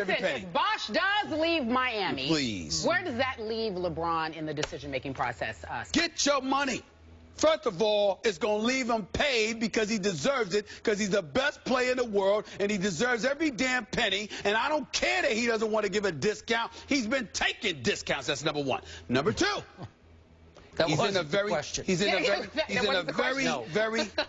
every penny. If Bosh does leave Miami, please, where does that leave LeBron in the decision-making process? Get your money. First of all, it's going to leave him paid because he deserves it, because he's the best player in the world, and he deserves every damn penny. And I don't care that he doesn't want to give a discount. He's been taking discounts. That's number one. Number two. He's in a very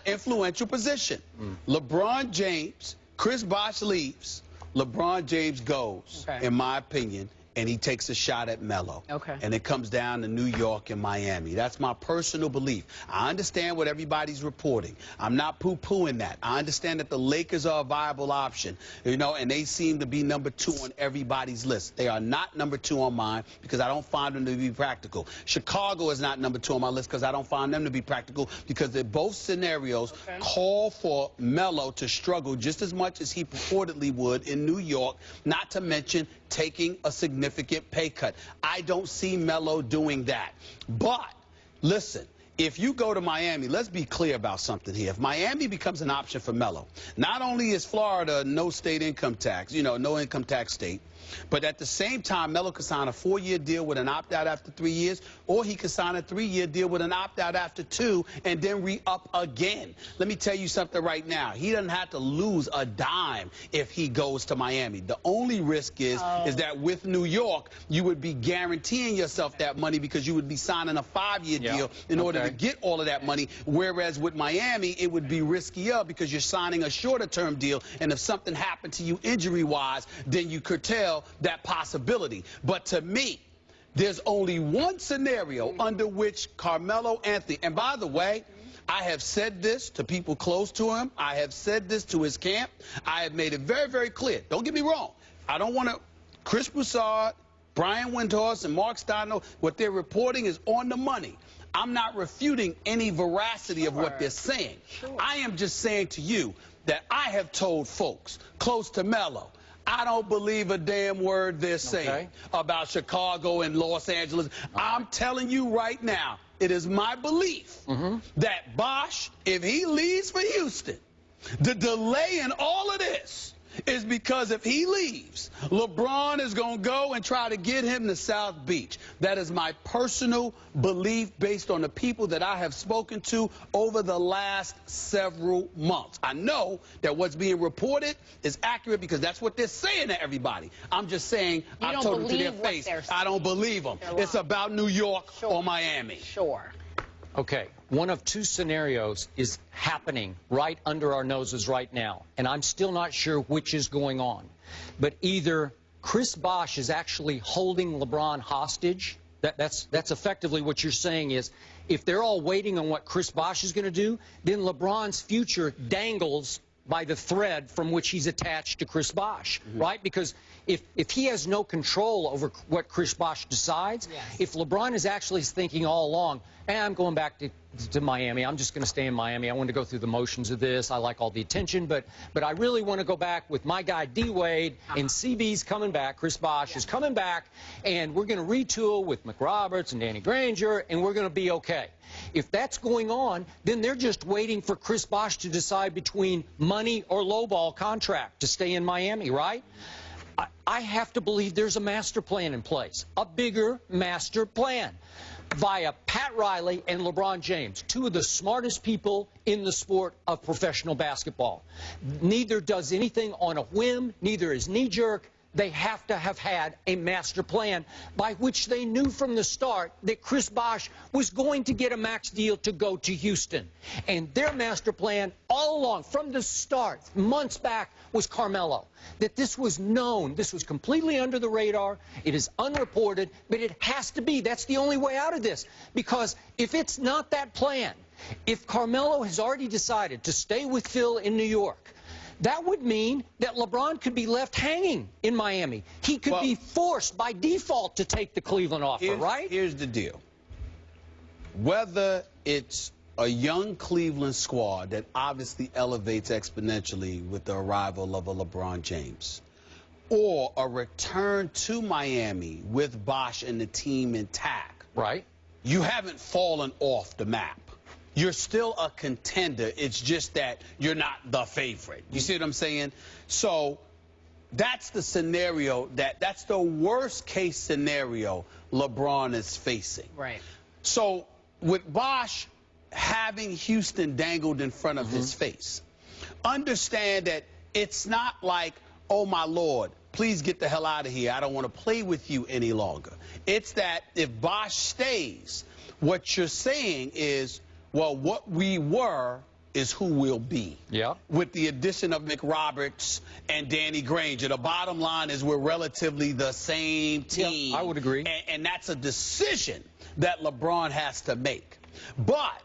influential position. LeBron James, Chris Bosh leaves. LeBron James goes, in my opinion, and he takes a shot at Melo. And it comes down to New York and Miami. That's my personal belief. I understand what everybody's reporting. I'm not poo-pooing that. I understand that the Lakers are a viable option, you know, and they seem to be number 2 on everybody's list. They are not number 2 on mine because I don't find them to be practical. Chicago is not number 2 on my list because I don't find them to be practical because they're both scenarios call for Melo to struggle just as much as he purportedly would in New York, not to mention taking a significant pay cut. I don't see Melo doing that. But, listen, if you go to Miami, let's be clear about something here. If Miami becomes an option for Melo, not only is Florida no state income tax, you know, no income tax state, but at the same time, Melo could sign a 4-year deal with an opt-out after 3 years, or he could sign a 3-year deal with an opt-out after 2 and then re-up again. Let me tell you something right now. He doesn't have to lose a dime if he goes to Miami. The only risk is that with New York, you would be guaranteeing yourself that money because you would be signing a 5-year deal in order to get all of that money, whereas with Miami, it would be riskier because you're signing a shorter-term deal, and if something happened to you injury-wise, then you curtail that possibility. But to me, there's only one scenario under which Carmelo Anthony, and by the way, I have said this to people close to him. I have said this to his camp. I have made it very, very clear. Don't get me wrong. I don't want to. Chris Broussard, Brian Windhorst, and Mark Steiner, what they're reporting is on the money. I'm not refuting any veracity of what they're saying. I am just saying to you that I have told folks close to Melo, I don't believe a damn word they're saying about Chicago and Los Angeles. I'm telling you right now, it is my belief that Bosh, if he leaves for Houston, the delay in all of this is because if he leaves, LeBron is going to go and try to get him to South Beach. That is my personal belief based on the people that I have spoken to over the last several months. I know that what's being reported is accurate because that's what they're saying to everybody. I'm just saying, I told them to their face, I don't believe them. It's about New York or Miami. Okay, one of 2 scenarios is happening right under our noses right now, and I'm still not sure which is going on. But either Chris Bosh is actually holding LeBron hostage. That's effectively what you're saying is, if they're all waiting on what Chris Bosh is going to do, then LeBron's future dangles by the thread from which he's attached to Chris Bosh, right? Because if he has no control over what Chris Bosh decides, if LeBron is actually thinking all along, I'm going back to Miami, I'm just going to stay in Miami, I want to go through the motions of this, I like all the attention, but I really want to go back with my guy D-Wade, and CB's coming back, Chris Bosh is coming back, and we're going to retool with McRoberts and Danny Granger, and we're going to be okay. If that's going on, then they're just waiting for Chris Bosh to decide between money or lowball contract to stay in Miami, right? I have to believe there's a master plan in place, a bigger master plan via Pat Riley and LeBron James, 2 of the smartest people in the sport of professional basketball. Neither does anything on a whim, neither is knee-jerk. They have to have had a master plan by which they knew from the start that Chris Bosh was going to get a max deal to go to Houston. And their master plan all along, from the start, months back, was Carmelo. That this was known, this was completely under the radar, it is unreported, but it has to be. That's the only way out of this. Because if it's not that plan, if Carmelo has already decided to stay with Phil in New York, that would mean that LeBron could be left hanging in Miami. He could be forced by default to take the Cleveland offer, right? Here's the deal. Whether it's a young Cleveland squad that obviously elevates exponentially with the arrival of a LeBron James, or a return to Miami with Bosh and the team intact, right? You haven't fallen off the map. You're still a contender. It's just that you're not the favorite. You see what I'm saying? So that's the scenario that's the worst case scenario LeBron is facing. Right. So with Bosh having Houston dangled in front of his face, understand that it's not like, oh my Lord, please get the hell out of here. I don't want to play with you any longer. It's that if Bosh stays, what you're saying is, well, what we were is who we'll be. Yeah. With the addition of McRoberts and Danny Granger, the bottom line is we're relatively the same team. Yeah, I would agree. And that's a decision that LeBron has to make. But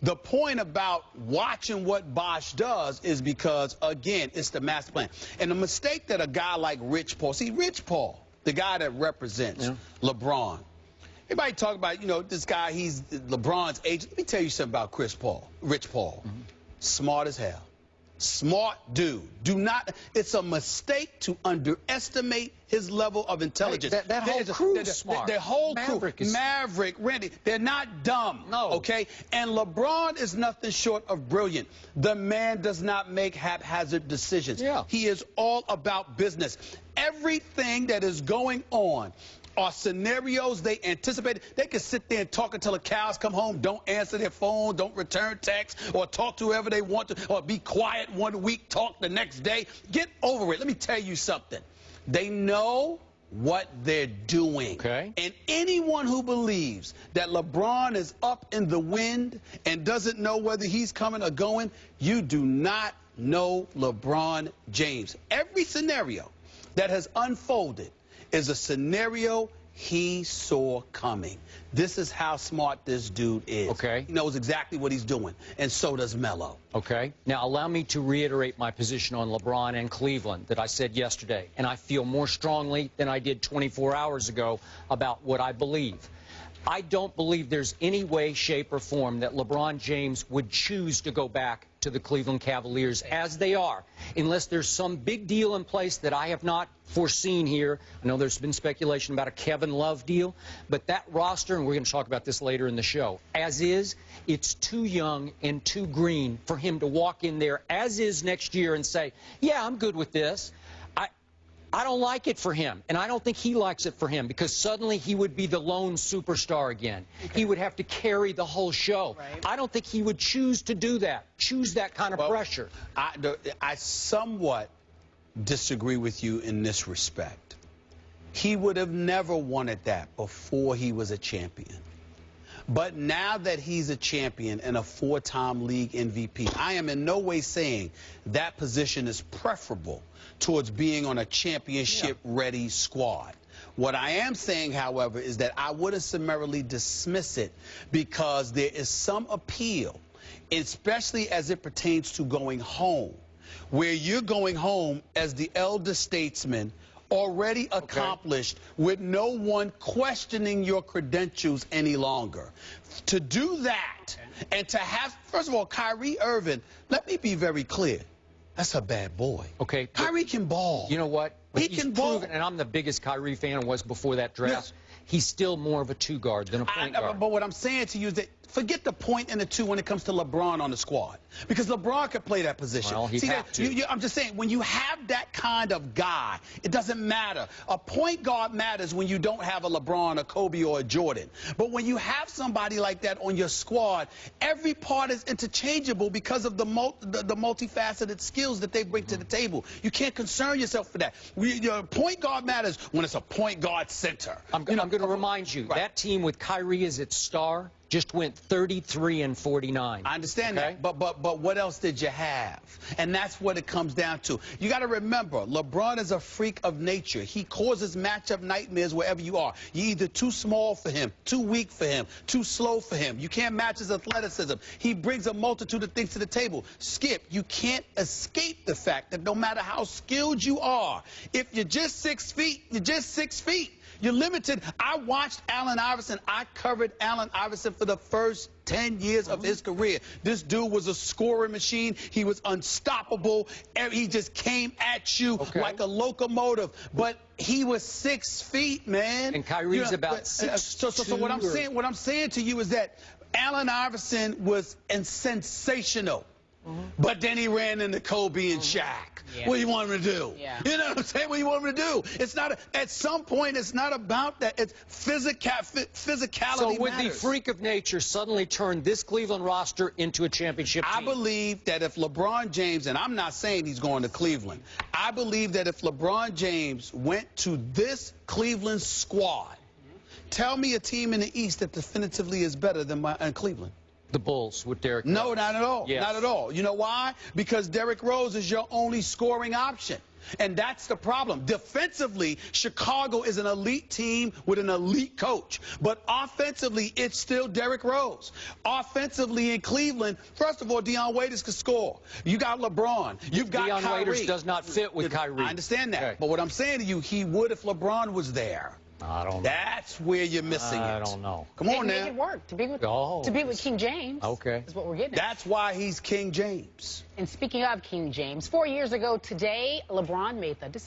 the point about watching what Bosh does is because, again, it's the master plan. And the mistake that a guy like Rich Paul, see, Rich Paul, the guy that represents LeBron, everybody talk about, you know, this guy, he's LeBron's agent. Let me tell you something about Rich Paul. Smart as hell. Smart dude. Do not, it's a mistake to underestimate his level of intelligence. Hey, that whole crew is smart. The whole crew, Maverick, Randy, they're not dumb. No. Okay? And LeBron is nothing short of brilliant. The man does not make haphazard decisions. Yeah. He is all about business. Everything that is going on are scenarios they anticipated. They could sit there and talk until the cows come home, don't answer their phone, don't return text, or talk to whoever they want to, or be quiet one week, talk the next day. Get over it. Let me tell you something. They know what they're doing. Okay. And anyone who believes that LeBron is up in the wind and doesn't know whether he's coming or going, you do not know LeBron James. Every scenario that has unfolded is a scenario he saw coming. This is how smart this dude is. Okay. He knows exactly what he's doing, and so does Melo. Okay. Now, allow me to reiterate my position on LeBron and Cleveland that I said yesterday, and I feel more strongly than I did 24 hours ago about what I believe. I don't believe there's any way, shape, or form that LeBron James would choose to go back to the Cleveland Cavaliers as they are, unless there's some big deal in place that I have not foreseen here. I know there's been speculation about a Kevin Love deal, but that roster, and we're going to talk about this later in the show, as is, it's too young and too green for him to walk in there as is next year and say, yeah, I'm good with this. I don't like it for him, and I don't think he likes it for him, because suddenly he would be the lone superstar again. Okay. He would have to carry the whole show. Right. I don't think he would choose to do that, choose that kind of pressure. I somewhat disagree with you in this respect. He would have never wanted that before he was a champion. But now that he's a champion and a four-time league MVP, I am in no way saying that position is preferable towards being on a championship-ready squad. What I am saying, however, is that I wouldn't summarily dismiss it because there is some appeal, especially as it pertains to going home, where you're going home as the elder statesman, already accomplished, with no one questioning your credentials any longer. To do that and to have, first of all, Kyrie Irving, let me be very clear. That's a bad boy. Okay. Kyrie can ball. You know what? He can ball. And I'm the biggest Kyrie fan was before that draft. Yes. He's still more of a two-guard than a point guard. But what I'm saying to you is that forget the point and the two when it comes to LeBron on the squad. Because LeBron could play that position. Well, he'd have to. I'm just saying, when you have that kind of guy, it doesn't matter. A point guard matters when you don't have a LeBron, a Kobe, or a Jordan. But when you have somebody like that on your squad, every part is interchangeable because of the multifaceted skills that they bring to the table. You can't concern yourself for that. Your point guard matters when it's a point guard center. I'm going to remind you, that team with Kyrie as its star just went 33-49. I understand that, but what else did you have? And that's what it comes down to. You got to remember, LeBron is a freak of nature. He causes matchup nightmares wherever you are. You're either too small for him, too weak for him, too slow for him. You can't match his athleticism. He brings a multitude of things to the table. Skip, you can't escape the fact that no matter how skilled you are, if you're just 6 feet, you're just 6 feet. You're limited. I watched Allen Iverson. I covered Allen Iverson for the first 10 years of his career. This dude was a scoring machine. He was unstoppable. He just came at you like a locomotive. But he was 6 feet, man. And Kyrie's about 6'2". So what I'm saying to you is that Allen Iverson was sensational. But then he ran into Kobe and Shaq. Yeah. What do you want him to do? Yeah. You know what I'm saying? What do you want him to do? It's not. At some point, it's not about that. It's physicality. So would the matters. freak of nature suddenly turn this Cleveland roster into a championship team? I believe that if LeBron James, and I'm not saying he's going to Cleveland, I believe that if LeBron James went to this Cleveland squad, tell me a team in the East that definitively is better than Cleveland. The Bulls with Derrick Rose. No, not at all. Yes. Not at all. You know why? Because Derrick Rose is your only scoring option. And that's the problem. Defensively, Chicago is an elite team with an elite coach. But offensively, it's still Derrick Rose. Offensively in Cleveland, first of all, Dion Waiters can score. You got LeBron. You've got Dion Kyrie. Waiters does not fit with Kyrie. I understand that. Okay. But what I'm saying to you, he would if LeBron was there. I don't know. That's where you're missing it. I don't know. Come on Make now. it work. To be with King James. Okay. Is what we're getting at. That's why he's King James. And speaking of King James, 4 years ago today, LeBron made the decision.